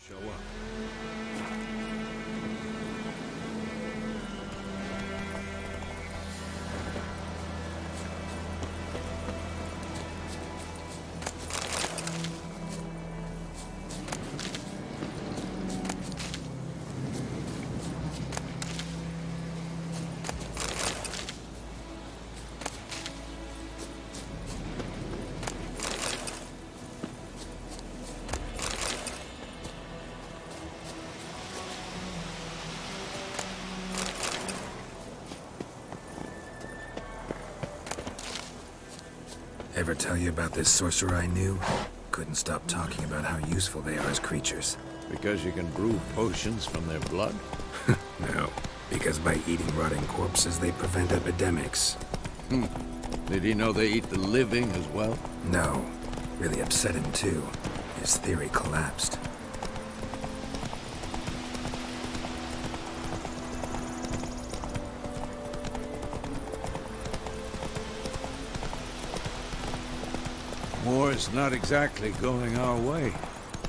show up. Ever tell you about this sorcerer I knew? Couldn't stop talking about how useful they are as creatures. Because you can brew potions from their blood? No, because by eating rotting corpses, they prevent epidemics. Did he know they eat the living as well? No, really upset him too. His theory collapsed. War's not exactly going our way.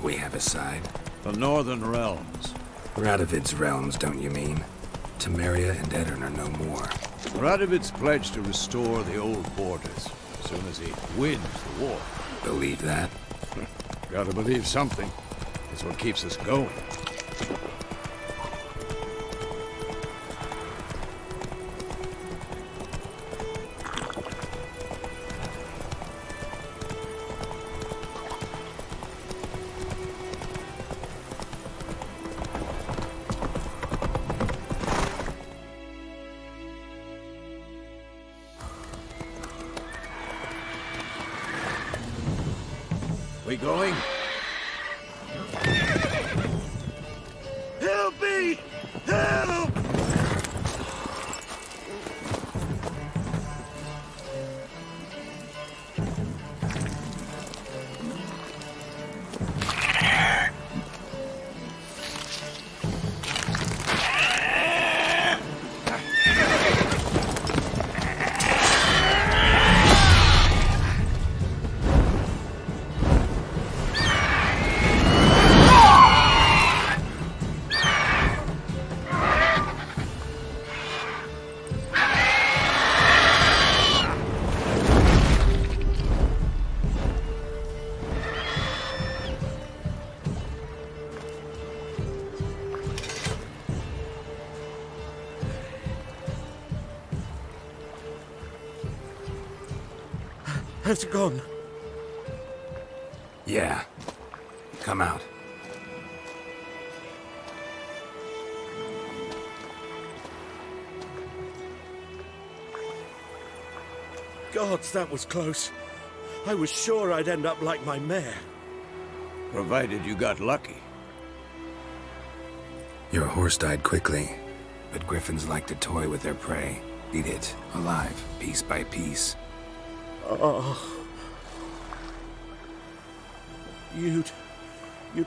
We have a side. The Northern Realms. Radovid's realms, don't you mean? Temeria and Edirn are no more. Radovid's pledged to restore the old borders as soon as he wins the war. Believe that? Gotta believe something. It's what keeps us going. We going? Help me! Help! Has it gone? Yeah. Come out. Gods, that was close. I was sure I'd end up like my mare. Provided you got lucky. Your horse died quickly, but griffins like to toy with their prey. Eat it, alive, piece by piece. Oh. You'd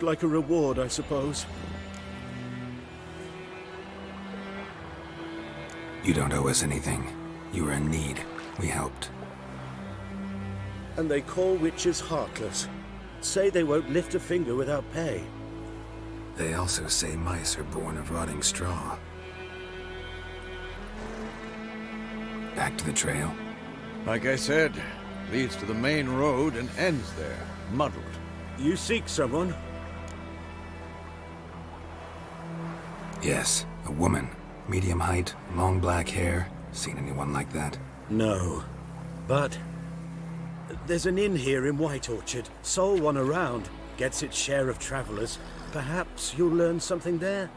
like a reward, I suppose. You don't owe us anything. You were in need. We helped. And they call witches heartless. Say they won't lift a finger without pay. They also say mice are born of rotting straw. Back to the trail? Like I said, leads to the main road and ends there, muddled. You seek someone? Yes, a woman. Medium height, long black hair. Seen anyone like that? No. But there's an inn here in White Orchard. Sole one around. Gets its share of travelers. Perhaps you'll learn something there?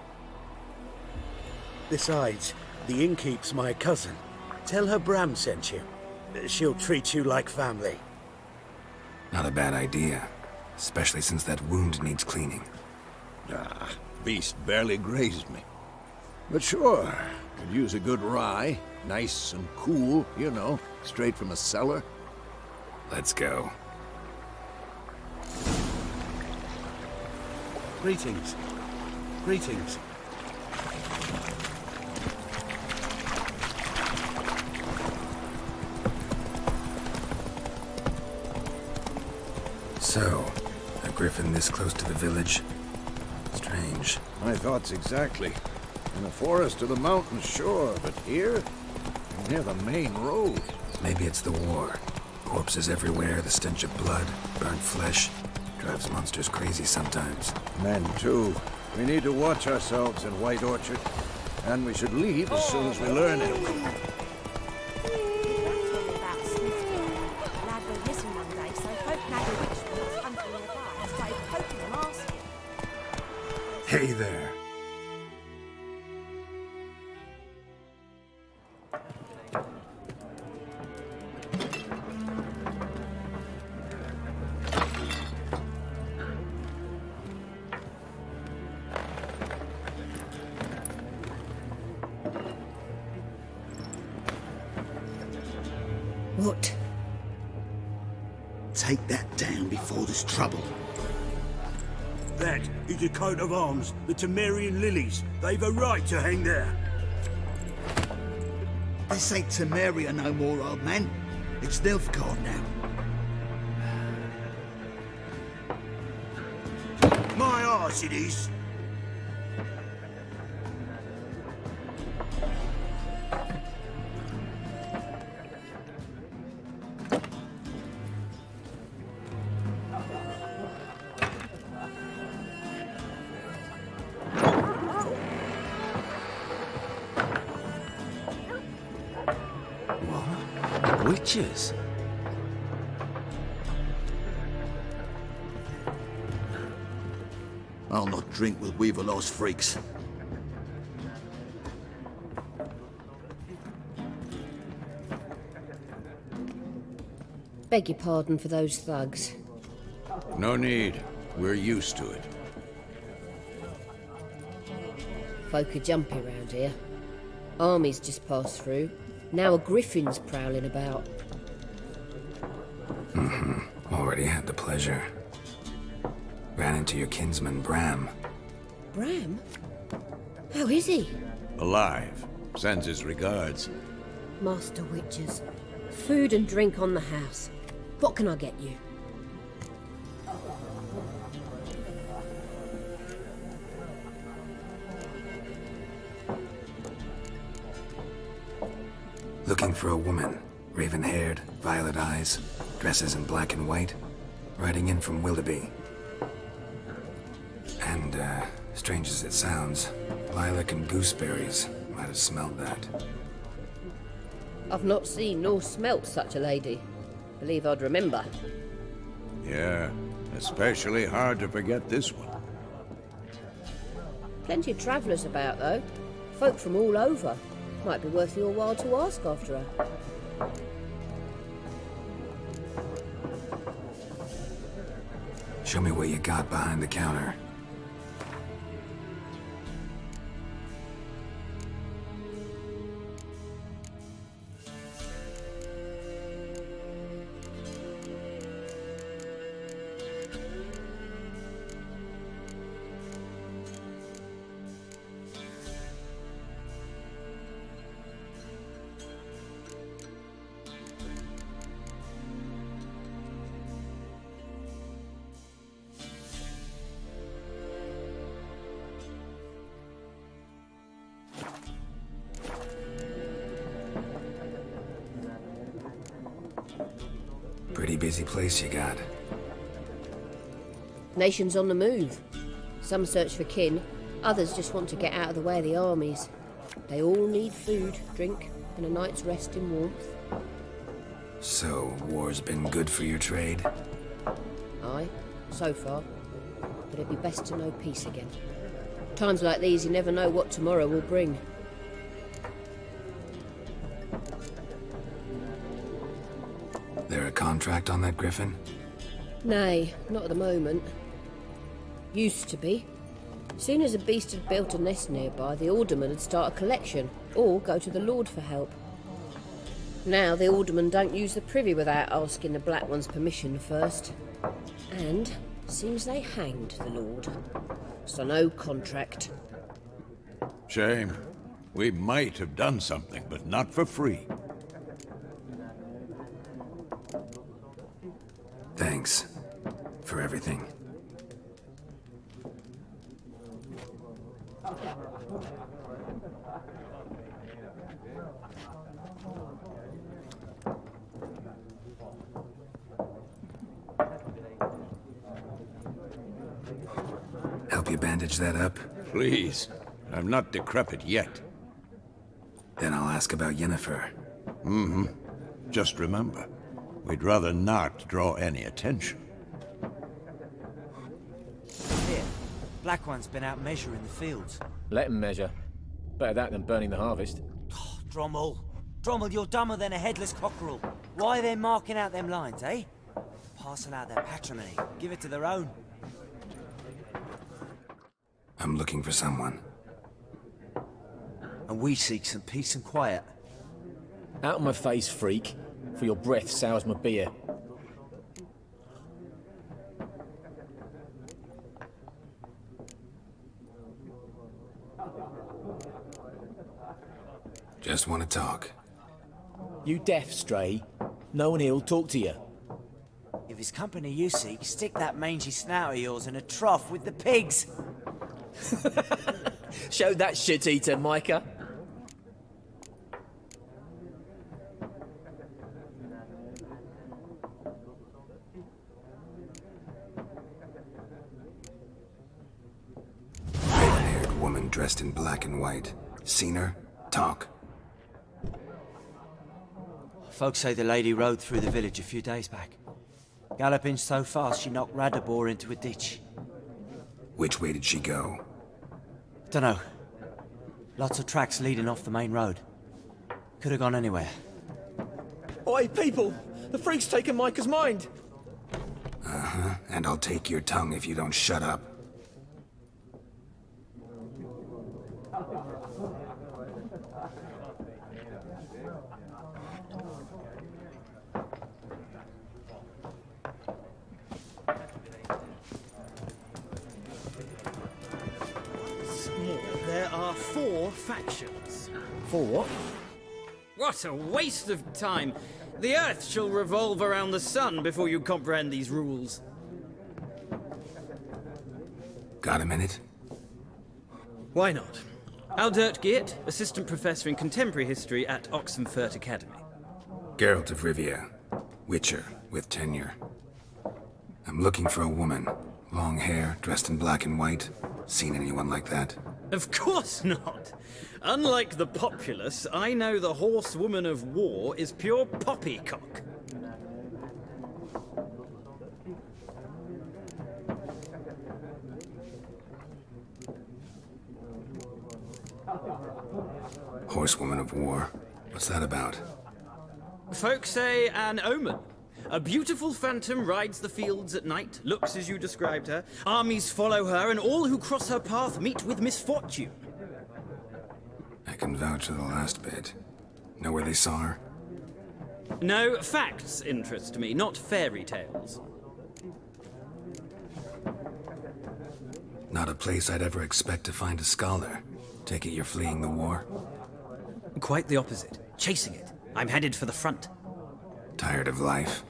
Besides, the innkeep's my cousin. Tell her Bram sent you. She'll treat you like family. Not a bad idea. Especially since that wound needs cleaning. Ah, beast barely grazed me. But sure, could use a good rye. Nice and cool, you know, straight from a cellar. Let's go. Greetings. Greetings. So, a griffin this close to the village? Strange. My thoughts exactly. In the forest or the mountains, sure, but here? Near the main road. Maybe it's the war. Corpses everywhere, the stench of blood, burnt flesh. Drives monsters crazy sometimes. Men, too. We need to watch ourselves in White Orchard. And we should leave as soon as we learn it. Hey there. What? Take that down before there's trouble. That is a coat of arms, the Temerian lilies. They've a right to hang there. This ain't Temeria no more, old man. It's Nilfgaard now. My arse it is. Witches? I'll not drink with Weaverlaw's freaks. Beg your pardon for those thugs. No need. We're used to it. Folk are jumpy round here. Armies just passed through. Now a griffin's prowling about. Already had the pleasure. Ran into your kinsman, Bram. Bram? How is he? Alive. Sends his regards. Master Witches. Food and drink on the house. What can I get you? Looking for a woman. Raven-haired, violet eyes, dresses in black and white. Riding in from Willoughby. And, strange as it sounds, lilac and gooseberries. Might have smelled that. I've not seen nor smelt such a lady. Believe I'd remember. Yeah, especially hard to forget this one. Plenty of travellers about, though. Folk from all over. Might be worth your while to ask after her. Show me what you got behind the counter. Pretty busy place you got. Nations on the move. Some search for kin, others just want to get out of the way of the armies. They all need food, drink, and a night's rest in warmth. So, war's been good for your trade? Aye, so far. But it'd be best to know peace again. Times like these, you never know what tomorrow will bring. There a contract on that griffin? Nay, not at the moment. Used to be. Soon as a beast had built a nest nearby, the alderman would start a collection, or go to the Lord for help. Now the aldermen don't use the privy without asking the Black One's permission first. And seems they hanged the Lord. So no contract. Shame. We might have done something, but not for free. Thanks for everything. Help you bandage that up? Please. I'm not decrepit yet. Then I'll ask about Yennefer. Just remember, we'd rather not draw any attention. Here, Black One's been out measuring the fields. Let him measure. Better that than burning the harvest. Oh, Drommel. Drommel, you're dumber than a headless cockerel. Why are they marking out them lines, eh? Passing out their patrimony. Give it to their own. I'm looking for someone. And we seek some peace and quiet. Out of my face, freak. For your breath sours my beer. Just want to talk. You deaf, Stray? No one here'll talk to you. If it's company you seek, stick that mangy snout of yours in a trough with the pigs. Show that shit-eater, Micah. Red-haired woman dressed in black and white. Seen her? Talk. Folks say the lady rode through the village a few days back. Galloping so fast she knocked Radabor into a ditch. Which way did she go? Dunno. Lots of tracks leading off the main road. Could have gone anywhere. Oi, people! The freak's taken Micah's mind! And I'll take your tongue if you don't shut up. There are 4 factions. For what? What a waste of time! The Earth shall revolve around the sun before you comprehend these rules. Got a minute? Why not? Aldert Geert, Assistant Professor in Contemporary History at Oxenfurt Academy. Geralt of Rivia. Witcher, with tenure. I'm looking for a woman. Long hair, dressed in black and white. Seen anyone like that? Of course not! Unlike the populace, I know the horsewoman of war is pure poppycock. Horsewoman of war. What's that about? Folk say an omen. A beautiful phantom rides the fields at night, looks as you described her. Armies follow her, and all who cross her path meet with misfortune. I can vouch for the last bit. Know where they saw her? No, facts interest me, not fairy tales. Not a place I'd ever expect to find a scholar. Take it you're fleeing the war? Quite the opposite. Chasing it. I'm headed for the front. Tired of life?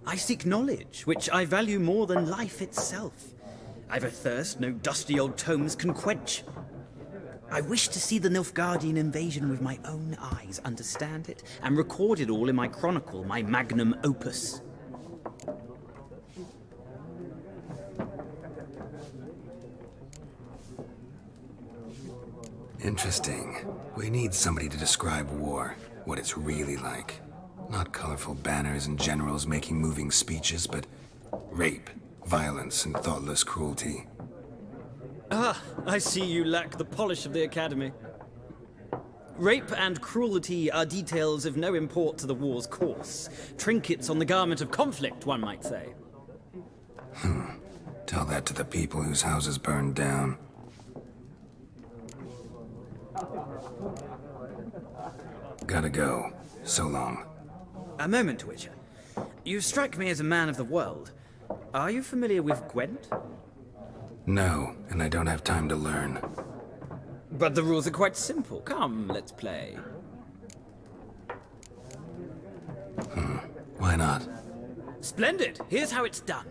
I seek knowledge, which I value more than life itself. I've a thirst no dusty old tomes can quench. I wish to see the Nilfgaardian invasion with my own eyes, understand it, and record it all in my chronicle, my magnum opus. Interesting. We need somebody to describe war, what it's really like. Not colorful banners and generals making moving speeches, but rape, violence, and thoughtless cruelty. Ah, I see you lack the polish of the Academy. Rape and cruelty are details of no import to the war's course. Trinkets on the garment of conflict, one might say. Tell that to the people whose houses burned down. Gotta go. So long. A moment, Witcher. You strike me as a man of the world. Are you familiar with Gwent? No, and I don't have time to learn. But the rules are quite simple. Come, let's play. Why not? Splendid! Here's how it's done.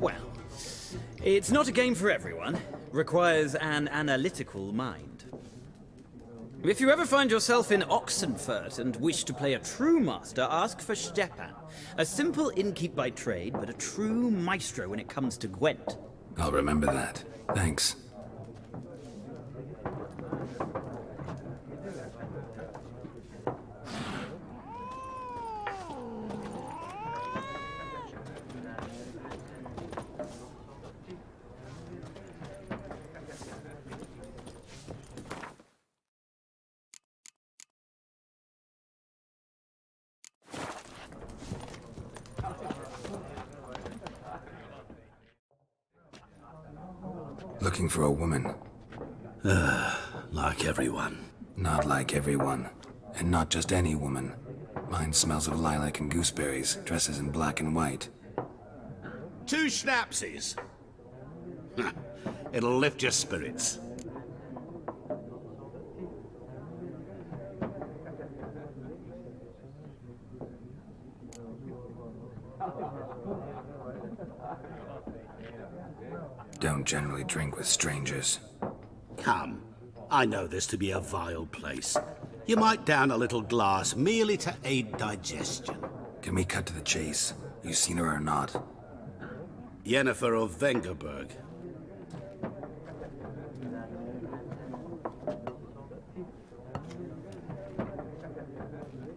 Well, it's not a game for everyone. Requires an analytical mind. If you ever find yourself in Oxenfurt and wish to play a true master, ask for Stepan. A simple innkeep by trade, but a true maestro when it comes to Gwent. I'll remember that. Thanks. Looking for a woman. Like everyone. Not like everyone. And not just any woman. Mine smells of lilac and gooseberries, dresses in black and white. 2 schnapsies. It'll lift your spirits. Don't generally drink with strangers. Come, I know this to be a vile place. You might down a little glass merely to aid digestion. Can we cut to the chase? You seen her or not? Yennefer of Vengerberg.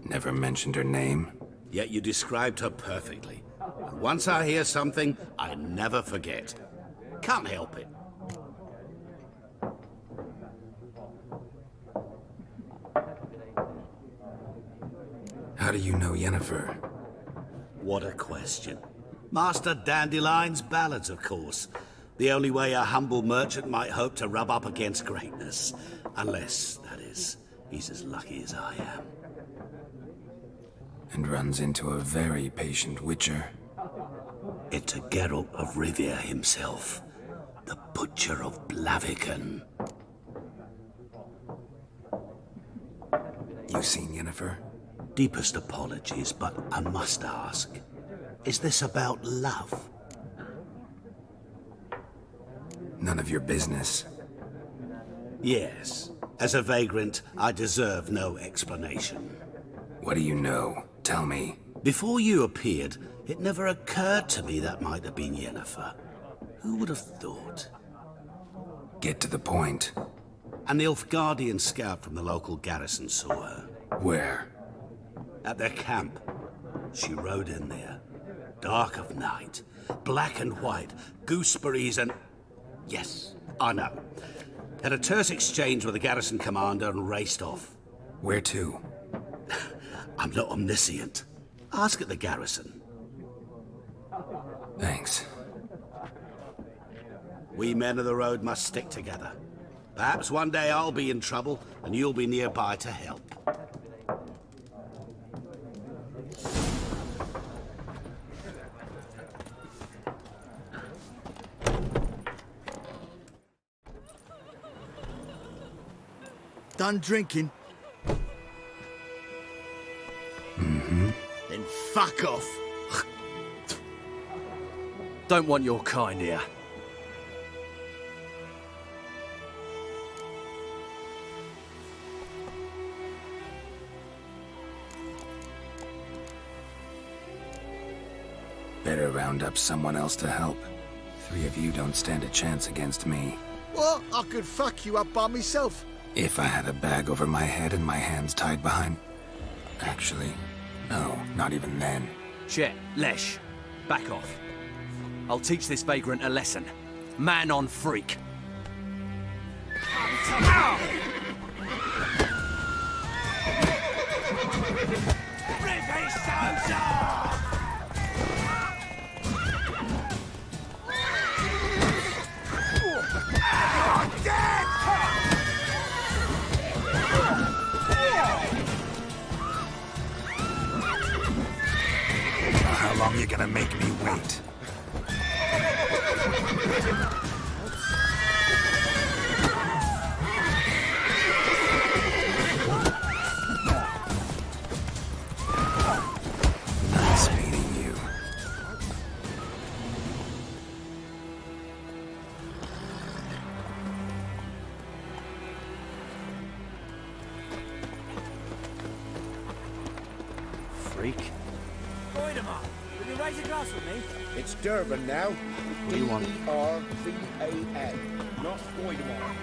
Never mentioned her name? Yet you described her perfectly. And once I hear something, I never forget. Can't help it. How do you know Yennefer? What a question. Master Dandelion's ballads, of course. The only way a humble merchant might hope to rub up against greatness. Unless, that is, he's as lucky as I am. And runs into a very patient witcher. It's a Geralt of Rivia himself. The Butcher of Blaviken. You seen Yennefer? Deepest apologies, but I must ask. Is this about love? None of your business. Yes. As a vagrant, I deserve no explanation. What do you know? Tell me. Before you appeared, it never occurred to me that might have been Yennefer. Who would have thought? Get to the point. An Nilfgaardian scout from the local garrison saw her. Where? At their camp. She rode in there. Dark of night. Black and white. Gooseberries and... Yes, I know. Had a terse exchange with the garrison commander and raced off. Where to? I'm not omniscient. Ask at the garrison. Thanks. We men of the road must stick together. Perhaps one day I'll be in trouble and you'll be nearby to help. Done drinking? Mm-hmm. Then fuck off. Don't want your kind here. Better round up someone else to help. 3 of you don't stand a chance against me. What? I could fuck you up by myself. If I had a bag over my head and my hands tied behind... Actually, no, not even then. Chet, Lesh, back off. I'll teach this vagrant a lesson. Man on freak. How long you gonna make me wait? Nice meeting you. Freak. Voidemar, will you raise a glass with me? It's Durban now. What do you want? D-E-R-V-A-N, not Voidemar.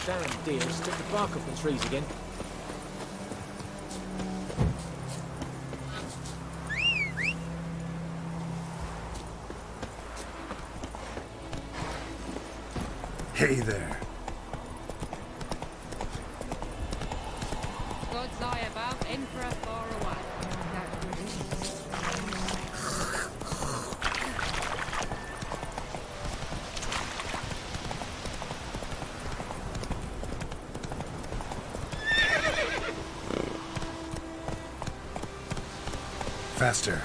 Damn deals, took the bark off the trees again. Hey there. God's eye above, Emperor far away. Faster.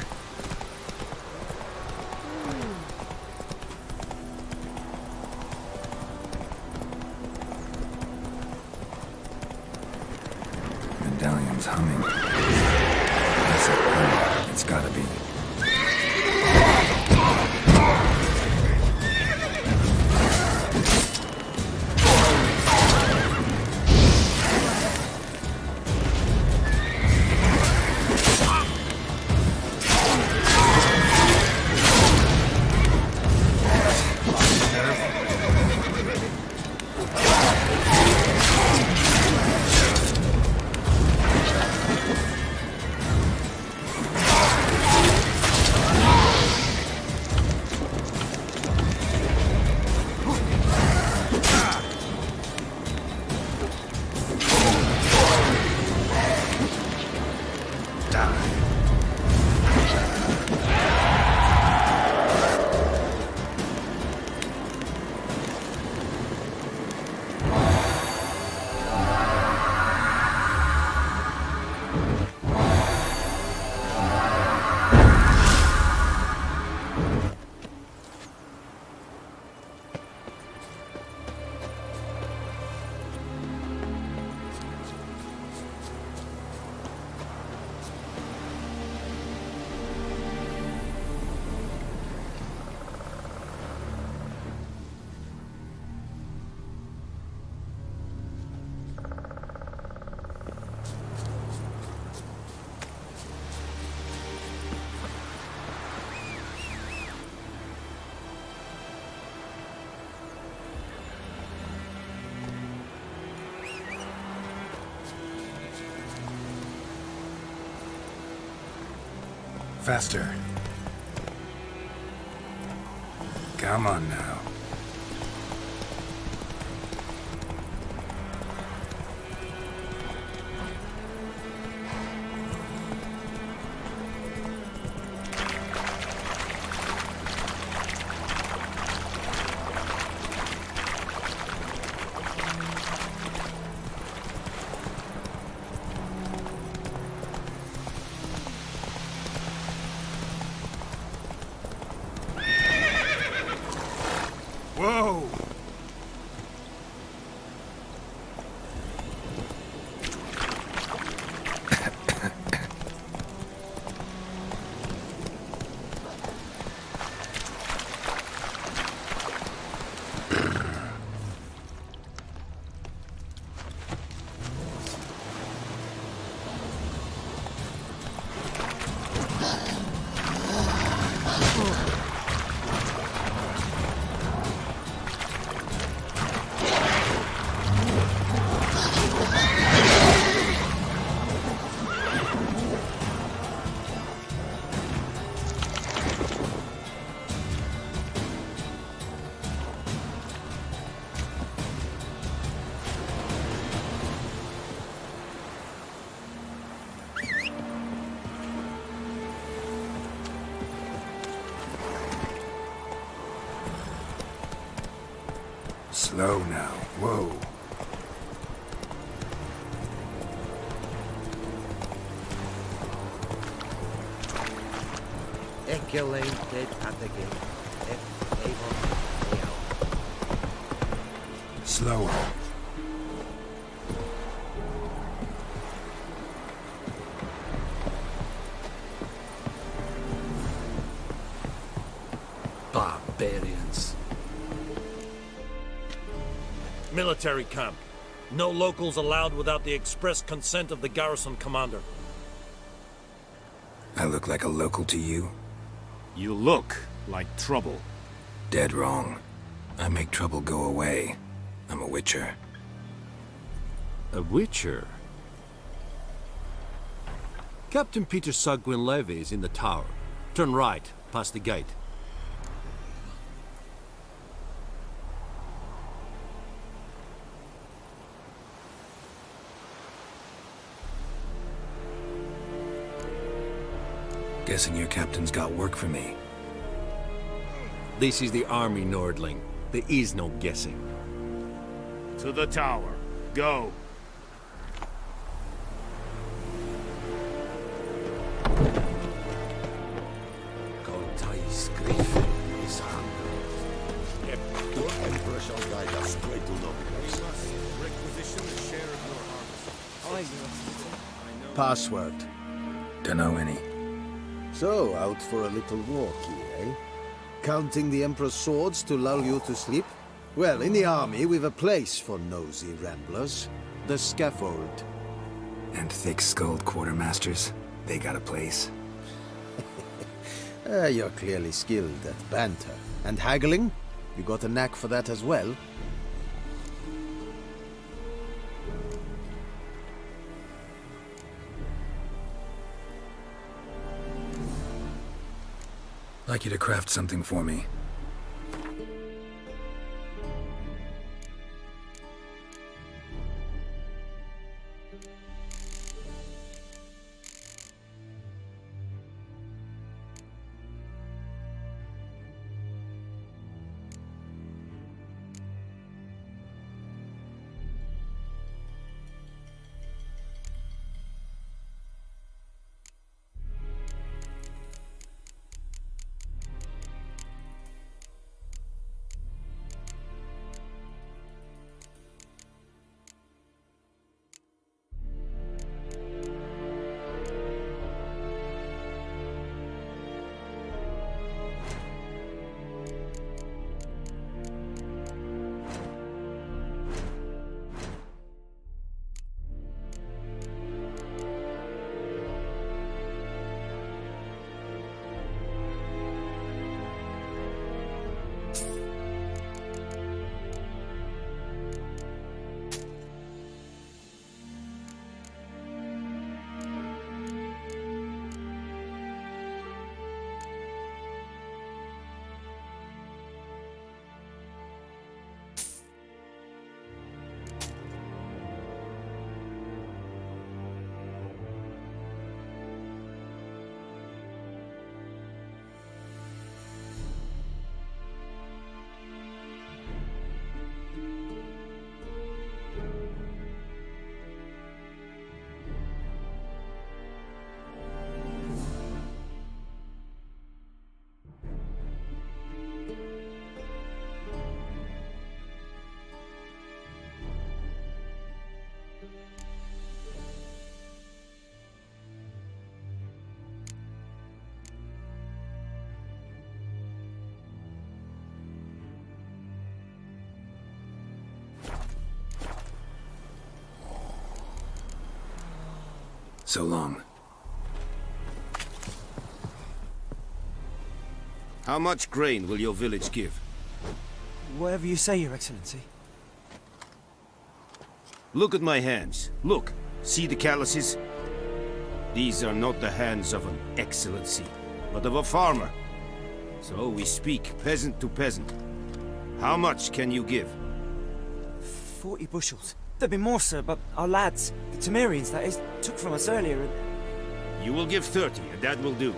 Medallion's humming. That's it. It's gotta be. Faster. Come on now. Slow now. Whoa. Eculated at the gate. Slower. Barbarians. Military camp. No locals allowed without the express consent of the garrison commander. I look like a local to you? You look like trouble. Dead wrong. I make trouble go away. I'm a witcher. A witcher? Captain Peter Sagwin Levy is in the tower. Turn right, past the gate. Guessing your captain's got work for me. This is the army, Nordling. There is no guessing. To the tower. Go. Your Emperor shall guide us straight to Novigrad. We must requisition a share of your harvest. Password. Dunno any. So, out for a little walk here, eh? Counting the Emperor's swords to lull you to sleep? Well, in the army, we've a place for nosy ramblers. The scaffold. And thick-skulled quartermasters. They got a place. You're clearly skilled at banter. And haggling? You got a knack for that as well? Like you to craft something for me. So long. How much grain will your village give? Whatever you say, Your Excellency. Look at my hands. Look. See the calluses? These are not the hands of an excellency, but of a farmer. So we speak peasant to peasant. How much can you give? 40 bushels. There'd be more, sir, but our lads, the Temerians, that is, took from us earlier and... You will give 30, and that will do.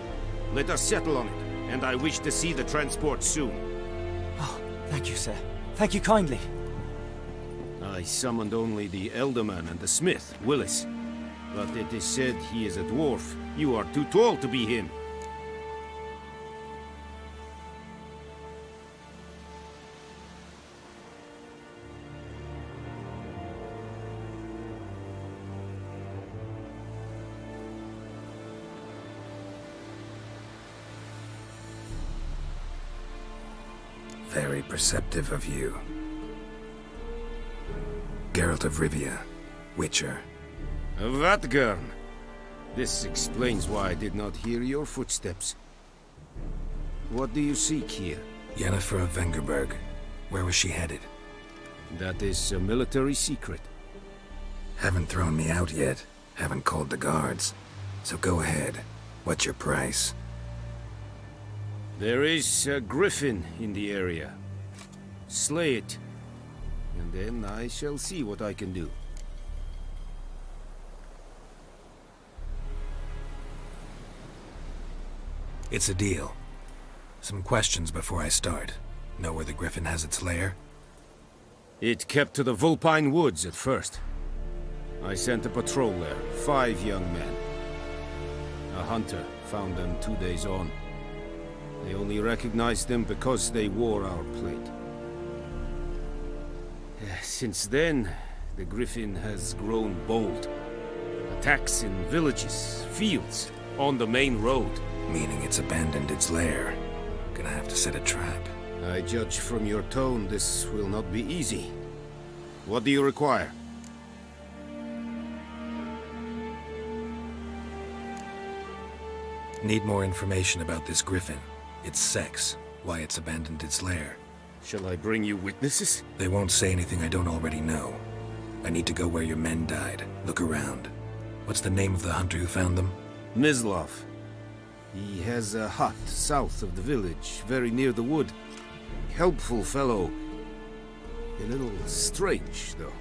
Let us settle on it, and I wish to see the transport soon. Oh, thank you, sir. Thank you kindly. I summoned only the Elderman and the smith, Willis. But it is said he is a dwarf. You are too tall to be him. Very perceptive of you. Geralt of Rivia, Witcher. Vatgern! This explains why I did not hear your footsteps. What do you seek here? Yennefer of Vengerberg. Where was she headed? That is a military secret. Haven't thrown me out yet. Haven't called the guards. So go ahead. What's your price? There is a griffin in the area. Slay it, and then I shall see what I can do. It's a deal. Some questions before I start. Know where the griffin has its lair? It kept to the Vulpine Woods at first. I sent a patrol there, 5 young men. A hunter found them 2 days on. They only recognized them because they wore our plate. Since then, the griffin has grown bold. Attacks in villages, fields, on the main road. Meaning it's abandoned its lair. Gonna have to set a trap. I judge from your tone this will not be easy. What do you require? Need more information about this griffin. Its sex, why it's abandoned its lair. Shall I bring you witnesses? They won't say anything I don't already know. I need to go where your men died. Look around. What's the name of the hunter who found them? Mislav. He has a hut south of the village, very near the wood. Helpful fellow. A little strange, though.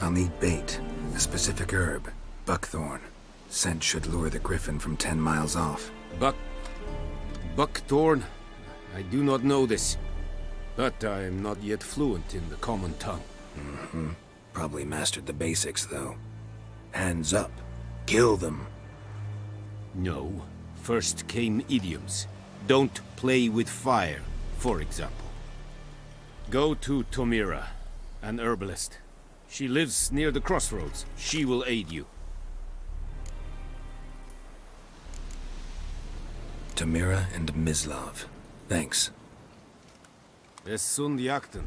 I'll need bait. A specific herb. Buckthorn. Scent should lure the griffin from 10 miles off. Buckthorn? I do not know this. But I am not yet fluent in the common tongue. Mm-hmm. Probably mastered the basics, though. Hands up. Kill them. No. First came idioms. Don't play with fire, for example. Go to Tomira, an herbalist. She lives near the crossroads. She will aid you. Tomira and Mislav. Thanks. Es sund jakten.